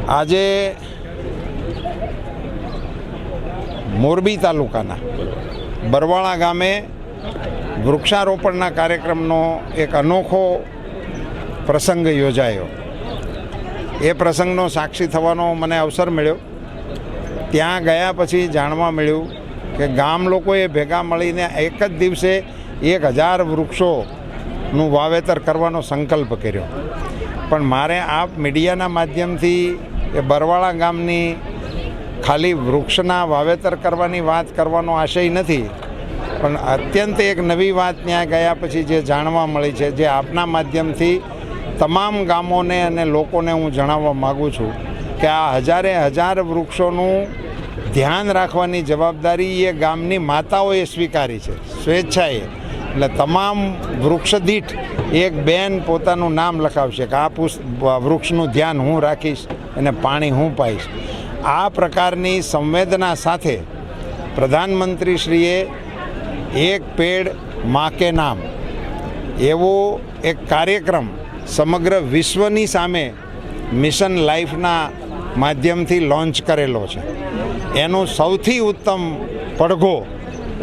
આજે મોરબી તાલુકાના બરવાળા ગામે વૃક્ષારોપણના કાર્યક્રમનો એક અનોખો પ્રસંગ યોજાયો। એ પ્રસંગનો સાક્ષી થવાનો મને અવસર મળ્યો। ત્યાં ગયા પછી જાણવા મળ્યું કે ગામ લોકોએ ભેગા મળીને એક જ દિવસે 1000 વૃક્ષોનું વાવેતર કરવાનો સંકલ્પ કર્યો। પણ મારે આપ મીડિયાના માધ્યમથી એ બરવાળા ગામની ખાલી વૃક્ષના વાવેતર કરવાની વાત કરવાનો આશય નથી, પણ અત્યંત એક નવી વાત ત્યાં ગયા પછી જે જાણવા મળી છે, જે આપના માધ્યમથી તમામ ગામોને અને લોકોને હું જણાવવા માગું છું કે આ હજારે વૃક્ષોનું ધ્યાન રાખવાની જવાબદારી એ ગામની માતાઓએ સ્વીકારી છે સ્વેચ્છાએ। એટલે તમામ વૃક્ષ દીઠ એક બેન પોતાનું નામ લખાવશે કે આ વૃક્ષનું ધ્યાન હું રાખીશ અને પાણી હું પાઈશ। આ પ્રકારની સંવેદના સાથે પ્રધાનમંત્રીશ્રીએ એક પેડ માં કે નામ એવો એક કાર્યક્રમ સમગ્ર વિશ્વની સામે મિશન લાઈફના માધ્યમથી લોન્ચ કરેલો છે। એનો સૌથી ઉત્તમ પડઘો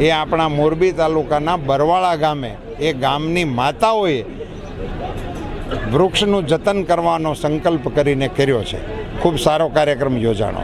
એ આપણા મોરબી તાલુકાના બરવાળા ગામે એ ગામની માતાઓએ વૃક્ષનું જતન કરવાનો સંકલ્પ કરીને કર્યો છે। ખૂબ સારો કાર્યક્રમ યોજાણો।